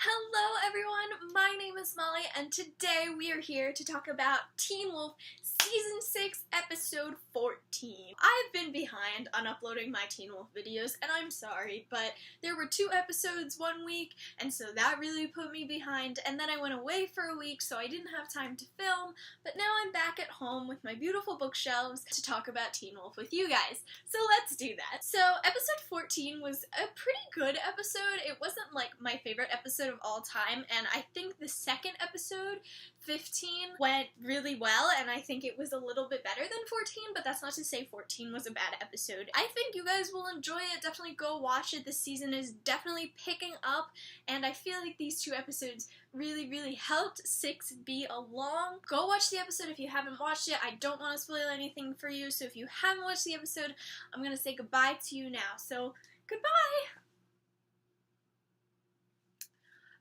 Hello everyone, my name is Molly and today we are here to talk about Teen Wolf Season 6 Episode 14. I've been behind on uploading my Teen Wolf videos and I'm sorry, but there were 2 episodes one week and so that really put me behind, and then I went away for a week so I didn't have time to film, but now I'm back at home with my beautiful bookshelves to talk about Teen Wolf with you guys. So let's do that. So episode 14 was a pretty good episode. It wasn't like my favorite episode of all time, and I think the second episode, 15, went really well, and I think it was a little bit better than 14, but that's not to say 14 was a bad episode. I think you guys will enjoy it. Definitely go watch it. This season is definitely picking up, and I feel like these 2 episodes really helped 6 be along. Go watch the episode if you haven't watched it. I don't want to spoil anything for you, so if you haven't watched the episode, I'm gonna say goodbye to you now. So, goodbye!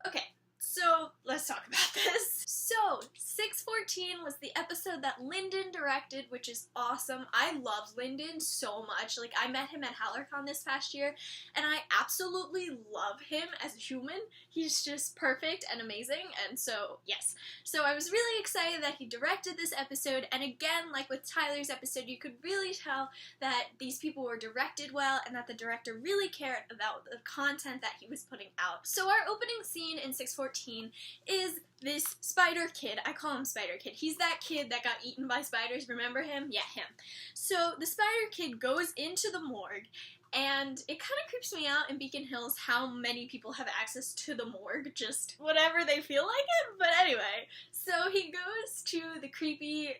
Okay, so let's talk about this. So, 614 was the episode that Lyndon directed, which is awesome. I love Lyndon so much. Like, I met him at HowlerCon this past year, and I absolutely love him as a human. He's just perfect and amazing, and so, yes. So I was really excited that he directed this episode, and again, like with Tyler's episode, you could really tell that these people were directed well, and that the director really cared about the content that he was putting out. So our opening scene in 614 is this spider kid. I call him Spider Kid. He's that kid that got eaten by spiders. Remember him? Yeah, him. So the spider kid goes into the morgue, and it kind of creeps me out in Beacon Hills how many people have access to the morgue, just whatever they feel like it. But anyway, so he goes to the creepy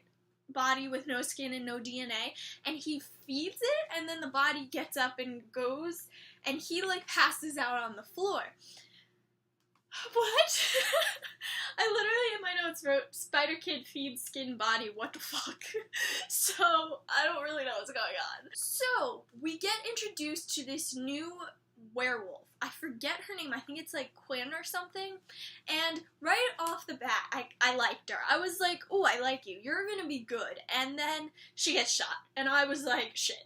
body with no skin and no DNA, and he feeds it, and then the body gets up and goes, and he like passes out on the floor. What? I literally in my notes wrote, Spider Kid feeds skin body, what the fuck? So, I don't really know what's going on. So, we get introduced to this new werewolf. I forget her name, I think it's like Quinn or something, and right off the bat, I liked her. I was like, oh, I like you, you're gonna be good, and then she gets shot, and I was like, shit.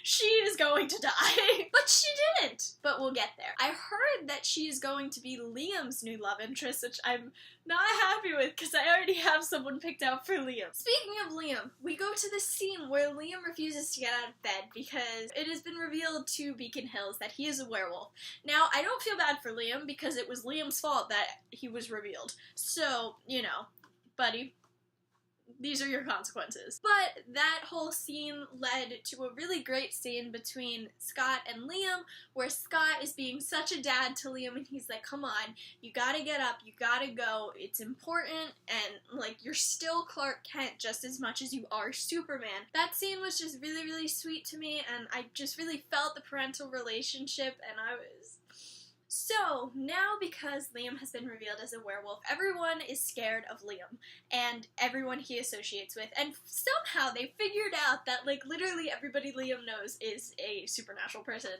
She is going to die. But she didn't, but we'll get there. I heard that she is going to be Liam's new love interest, which I'm not happy with, because I already have someone picked out for Liam. Speaking of Liam, we go to the scene where Liam refuses to get out of bed because it has been revealed to Beacon Hills that he is a werewolf. Now, I don't feel bad for Liam because it was Liam's fault that he was revealed. So, you know, buddy, these are your consequences. But that whole scene led to a really great scene between Scott and Liam, where Scott is being such a dad to Liam, and he's like, come on, you gotta get up, you gotta go, it's important, and, like, you're still Clark Kent just as much as you are Superman. That scene was just really sweet to me, and I just really felt the parental relationship, and I was... So, now because Liam has been revealed as a werewolf, everyone is scared of Liam, and everyone he associates with, and somehow they figured out that, like, literally everybody Liam knows is a supernatural person,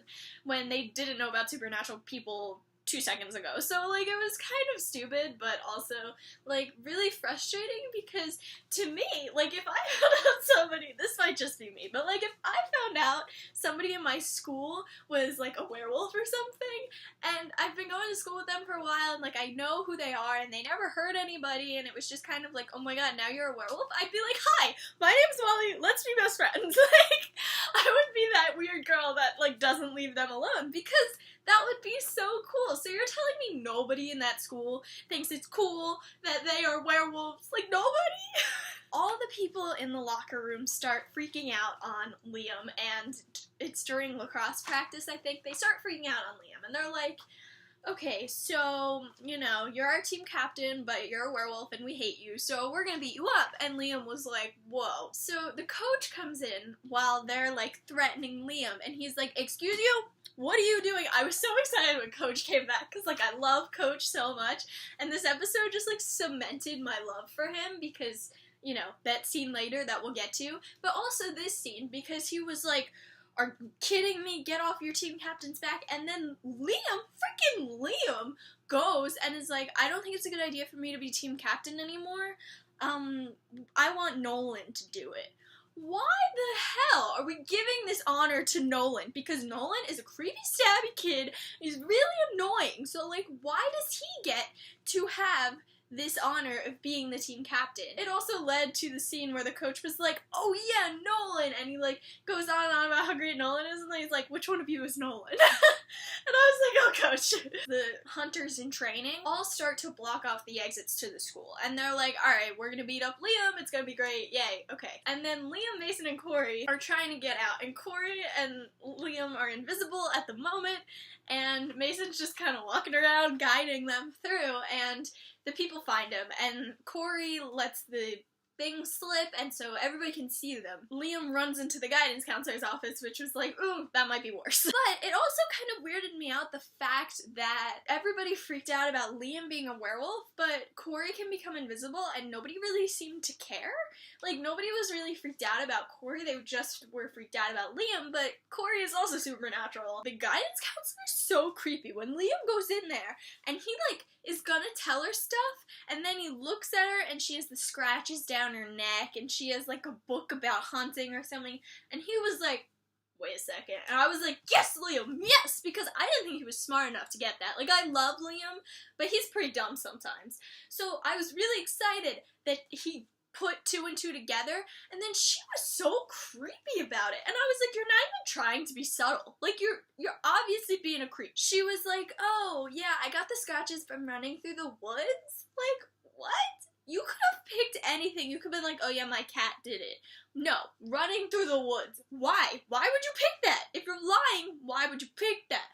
when they didn't know about supernatural people 2 seconds ago. So, like, it was kind of stupid, but also, like, really frustrating, because to me, like, if I found out somebody, this might just be me, but, like, if I found out somebody in my school was, like, a werewolf or something, and I've been going to school with them for a while, and, like, I know who they are, and they never hurt anybody, and it was just kind of like, oh my god, now you're a werewolf? I'd be like, hi, my name's Molly, let's be best friends. Like, I would be that weird girl that, like, doesn't leave them alone, because that would be so cool. So you're telling me nobody in that school thinks it's cool that they are werewolves? Like, nobody? All the people in the locker room start freaking out on Liam, and it's during lacrosse practice, I think. They start freaking out on Liam, and they're like, okay, so, you know, you're our team captain, but you're a werewolf and we hate you, so we're gonna beat you up. And Liam was like, whoa. So the coach comes in while they're, like, threatening Liam, and he's like, excuse you? What are you doing? I was so excited when Coach came back, because, like, I love Coach so much, and this episode just, like, cemented my love for him, because, you know, that scene later that we'll get to, but also this scene, because he was like, are you kidding me? Get off your team captain's back. And then freaking Liam, goes and is like, I don't think it's a good idea for me to be team captain anymore. I want Nolan to do it. why the hell are we giving this honor to Nolan? Because Nolan is a creepy, stabby kid. He's really annoying. So, like, why does he get to have this honor of being the team captain? It also led to the scene where the coach was like, oh yeah, Nolan, and he like goes on and on about how great Nolan is, and then he's like, which one of you is Nolan? And I was like, oh coach. The hunters in training all start to block off the exits to the school, and they're like, alright, we're gonna beat up Liam, it's gonna be great, yay, okay. And then Liam, Mason, and Corey are trying to get out, and Corey and Liam are invisible at the moment, and Mason's just kind of walking around guiding them through, and the people find him, and Corey lets the thing slip, and so everybody can see them. Liam runs into the guidance counselor's office, which was like, ooh, that might be worse. But it also kind of weirded me out the fact that everybody freaked out about Liam being a werewolf, but Corey can become invisible, and nobody really seemed to care. Like, nobody was really freaked out about Corey, they just were freaked out about Liam, but Corey is also supernatural. The guidance counselor's so creepy. When Liam goes in there, and he, like, is gonna tell her stuff, and then he looks at her, and she has the scratches down her neck, and she has, like, a book about hunting or something, and he was like, wait a second, and I was like, yes, Liam, yes, because I didn't think he was smart enough to get that. Like, I love Liam, but he's pretty dumb sometimes. So I was really excited that he put two and two together, and then she was so creepy about it, and I was like, you're not even trying to be subtle. Like, you're obviously being a creep. She was like, oh, yeah, I got the scratches from running through the woods? Like, what? You could have picked anything. You could have been like, oh yeah, my cat did it. No, running through the woods. Why? Why would you pick that? If you're lying, why would you pick that?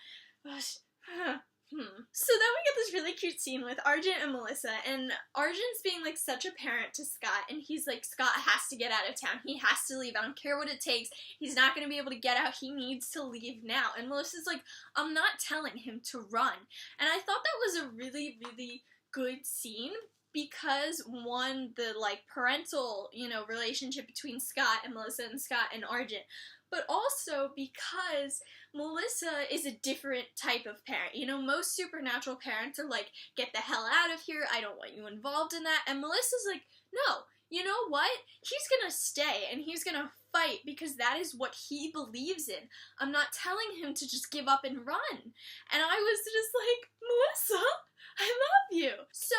So then we get this really cute scene with Argent and Melissa, and Argent's being like such a parent to Scott, and he's like, Scott has to get out of town. He has to leave. I don't care what it takes. He's not going to be able to get out. He needs to leave now. And Melissa's like, I'm not telling him to run. And I thought that was a really, really good scene, because one, the like parental, you know, relationship between Scott and Melissa and Scott and Argent, but also because Melissa is a different type of parent. You know, most supernatural parents are like, get the hell out of here, I don't want you involved in that, and Melissa's like, no, you know what? He's gonna stay, and he's gonna fight, because that is what he believes in. I'm not telling him to just give up and run. And I was just like, Melissa, I love you. So,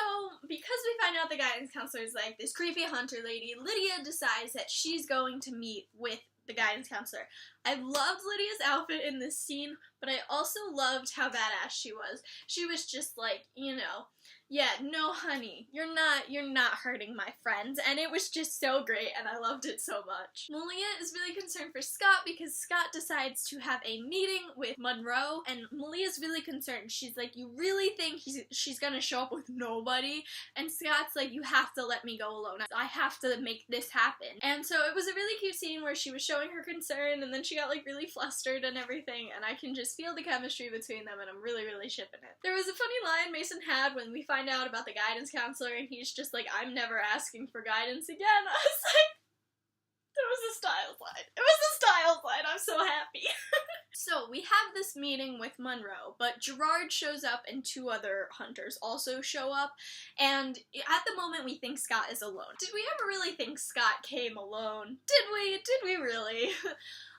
because we find out the guidance counselor is like this creepy hunter lady, Lydia decides that she's going to meet with the guidance counselor. I loved Lydia's outfit in this scene, but I also loved how badass she was. She was just like, you know, yeah, no honey, you're not hurting my friends, and it was just so great, and I loved it so much. Malia is really concerned for Scott, because Scott decides to have a meeting with Monroe, and Malia's really concerned. She's like, you really think she's gonna show up with nobody? And Scott's like, you have to let me go alone. I have to make this happen. And so it was a really cute scene where she was showing her concern, and then she got like really flustered and everything, and I can just feel the chemistry between them, and I'm really, really shipping it. There was a funny line Mason had when we find out about the guidance counselor, and he's just like, I'm never asking for guidance again. I was like, it was a style slide. It was a style slide. I'm so happy. So we have this meeting with Monroe, but Gerard shows up and two other hunters also show up, and at the moment we think Scott is alone. Did we ever really think Scott came alone? Did we? Did we really?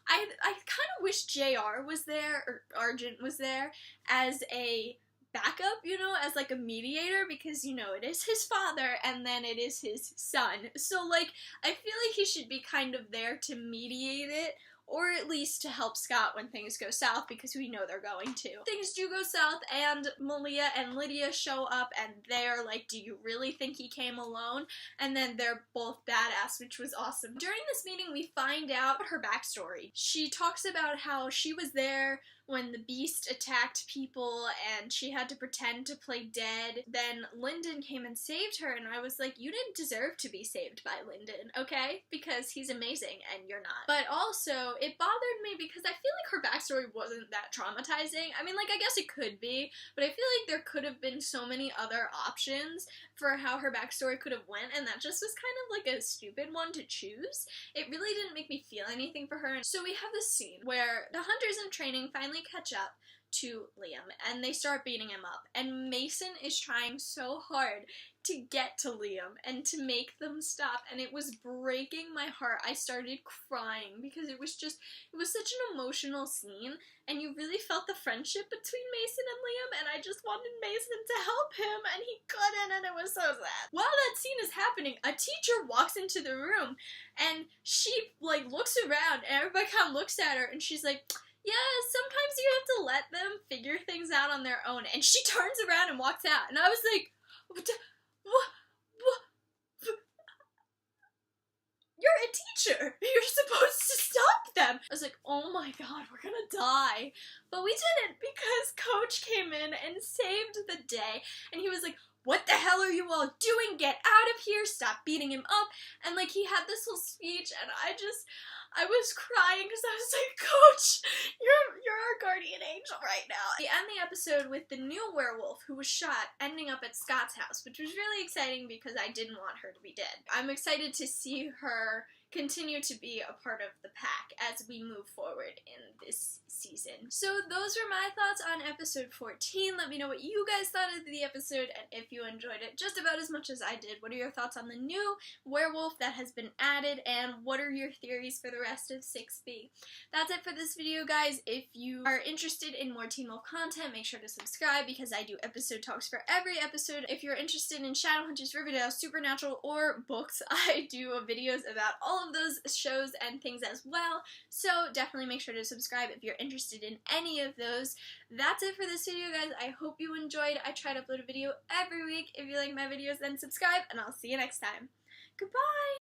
I kind of wish JR was there, or Argent was there, as a backup, you know, as like a mediator, because, you know, it is his father and then it is his son. So, like, I feel like he should be kind of there to mediate it, or at least to help Scott when things go south, because we know they're going to. Things do go south, and Malia and Lydia show up, and they're like, do you really think he came alone? And then they're both badass, which was awesome. During this meeting, we find out her backstory. She talks about how she was there when the beast attacked people, and she had to pretend to play dead. Then Lyndon came and saved her, and I was like, you didn't deserve to be saved by Lyndon, okay? Because he's amazing, and you're not. But also, it bothered me because I feel like her backstory wasn't that traumatizing. I mean, like, I guess it could be, but I feel like there could have been so many other options for how her backstory could have went, and that just was kind of like a stupid one to choose. It really didn't make me feel anything for her. So we have this scene where the hunters in training finally catch up to Liam, and they start beating him up, and Mason is trying so hard to get to Liam and to make them stop, and it was breaking my heart. I started crying because it was such an emotional scene, and you really felt the friendship between Mason and Liam, and I just wanted Mason to help him, and he couldn't, and it was so sad. While that scene is happening, a teacher walks into the room, and she, like, looks around, and everybody kind of looks at her, and she's like, yeah, sometimes you have to let them figure things out on their own, and she turns around and walks out, and I was like, what? You're a teacher. You're supposed to stop them. I was like, oh my god, we're gonna die. But we didn't, because Coach came in and saved the day. And he was like, what the hell are you all doing? Get out of here. Stop beating him up. And like, he had this whole speech, and I was crying because I was like, Coach, you're our guardian angel right now. We end the episode with the new werewolf who was shot ending up at Scott's house, which was really exciting because I didn't want her to be dead. I'm excited to see her continue to be a part of the pack as we move forward in this season. So those were my thoughts on episode 14. Let me know what you guys thought of the episode and if you enjoyed it just about as much as I did. What are your thoughts on the new werewolf that has been added, and what are your theories for the rest of 6B? That's it for this video, guys. If you are interested in more Teen Wolf content, make sure to subscribe because I do episode talks for every episode. If you're interested in Shadowhunters, Riverdale, Supernatural, or books, I do videos about all of those shows and things as well, so definitely make sure to subscribe if you're interested in any of those. That's it for this video, guys. I hope you enjoyed. I try to upload a video every week. If you like my videos, then subscribe, and I'll see you next time. Goodbye!